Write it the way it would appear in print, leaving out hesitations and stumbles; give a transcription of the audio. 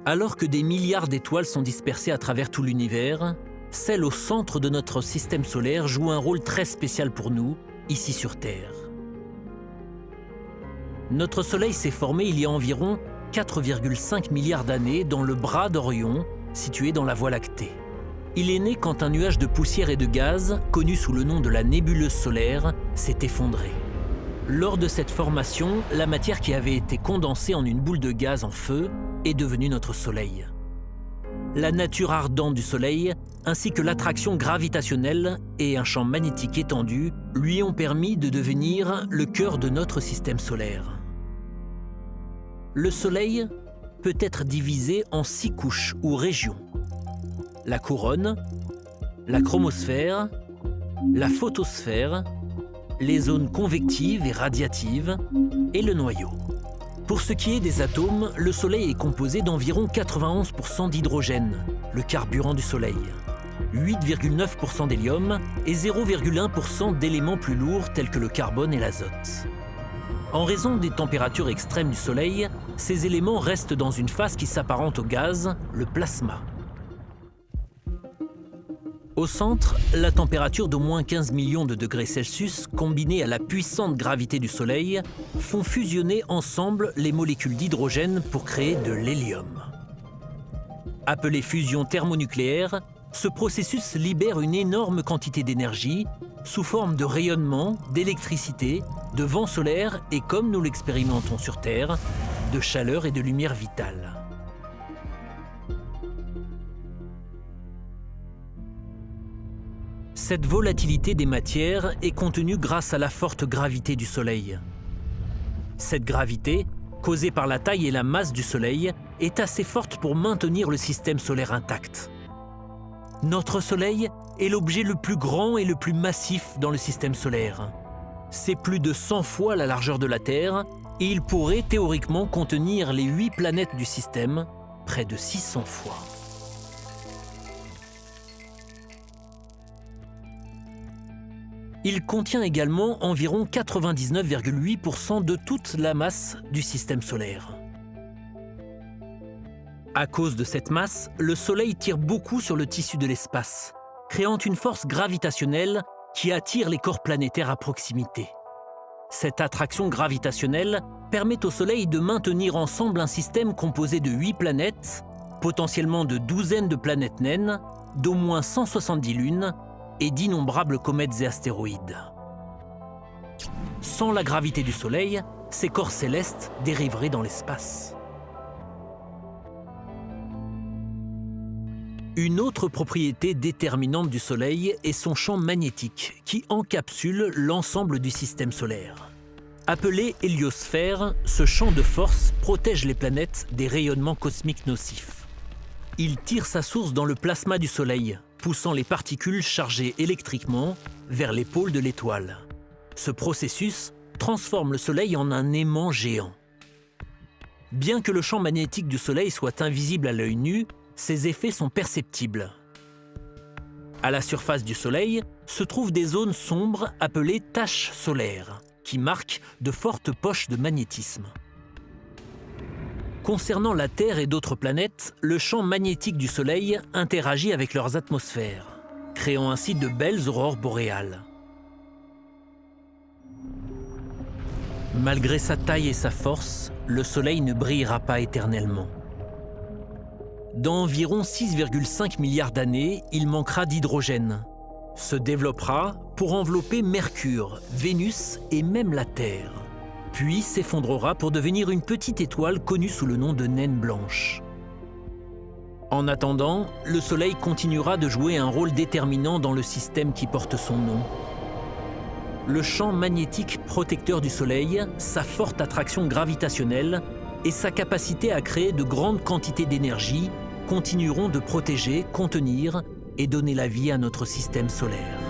Alors que des milliards d'étoiles sont dispersées à travers tout l'univers, celle au centre de notre système solaire joue un rôle très spécial pour nous, ici sur Terre. Notre Soleil s'est formé il y a environ 4,5 milliards d'années dans le bras d'Orion, situé dans la Voie lactée. Il est né quand un nuage de poussière et de gaz, connu sous le nom de la nébuleuse solaire, s'est effondré. Lors de cette formation, la matière qui avait été condensée en une boule de gaz en feu est devenue notre Soleil. La nature ardente du Soleil, ainsi que l'attraction gravitationnelle et un champ magnétique étendu, lui ont permis de devenir le cœur de notre système solaire. Le Soleil peut être divisé en 6 couches ou régions. La couronne, la chromosphère, la photosphère, les zones convectives et radiatives et le noyau. Pour ce qui est des atomes, le Soleil est composé d'environ 91% d'hydrogène, le carburant du Soleil, 8,9% d'hélium et 0,1% d'éléments plus lourds tels que le carbone et l'azote. En raison des températures extrêmes du Soleil, ces éléments restent dans une phase qui s'apparente au gaz, le plasma. Au centre, la température d'au moins 15 millions de degrés Celsius, combinée à la puissante gravité du Soleil, font fusionner ensemble les molécules d'hydrogène pour créer de l'hélium. Appelé fusion thermonucléaire, ce processus libère une énorme quantité d'énergie sous forme de rayonnement, d'électricité, de vent solaire et, comme nous l'expérimentons sur Terre, de chaleur et de lumière vitale. Cette volatilité des matières est contenue grâce à la forte gravité du Soleil. Cette gravité, causée par la taille et la masse du Soleil, est assez forte pour maintenir le système solaire intact. Notre Soleil est l'objet le plus grand et le plus massif dans le système solaire. C'est plus de 100 fois la largeur de la Terre et il pourrait théoriquement contenir les 8 planètes du système, près de 600 fois. Il contient également environ 99,8% de toute la masse du système solaire. À cause de cette masse, le Soleil tire beaucoup sur le tissu de l'espace, créant une force gravitationnelle qui attire les corps planétaires à proximité. Cette attraction gravitationnelle permet au Soleil de maintenir ensemble un système composé de 8 planètes, potentiellement de douzaines de planètes naines, d'au moins 170 lunes, et d'innombrables comètes et astéroïdes. Sans la gravité du Soleil, ces corps célestes dériveraient dans l'espace. Une autre propriété déterminante du Soleil est son champ magnétique, qui encapsule l'ensemble du système solaire. Appelé héliosphère, ce champ de force protège les planètes des rayonnements cosmiques nocifs. Il tire sa source dans le plasma du Soleil, poussant les particules chargées électriquement vers les pôles de l'étoile. Ce processus transforme le Soleil en un aimant géant. Bien que le champ magnétique du Soleil soit invisible à l'œil nu, ses effets sont perceptibles. À la surface du Soleil se trouvent des zones sombres appelées taches solaires, qui marquent de fortes poches de magnétisme. Concernant la Terre et d'autres planètes, le champ magnétique du Soleil interagit avec leurs atmosphères, créant ainsi de belles aurores boréales. Malgré sa taille et sa force, le Soleil ne brillera pas éternellement. Dans environ 6,5 milliards d'années, il manquera d'hydrogène, se développera pour envelopper Mercure, Vénus et même la Terre, puis s'effondrera pour devenir une petite étoile connue sous le nom de naine blanche. En attendant, le Soleil continuera de jouer un rôle déterminant dans le système qui porte son nom. Le champ magnétique protecteur du Soleil, sa forte attraction gravitationnelle et sa capacité à créer de grandes quantités d'énergie continueront de protéger, contenir et donner la vie à notre système solaire.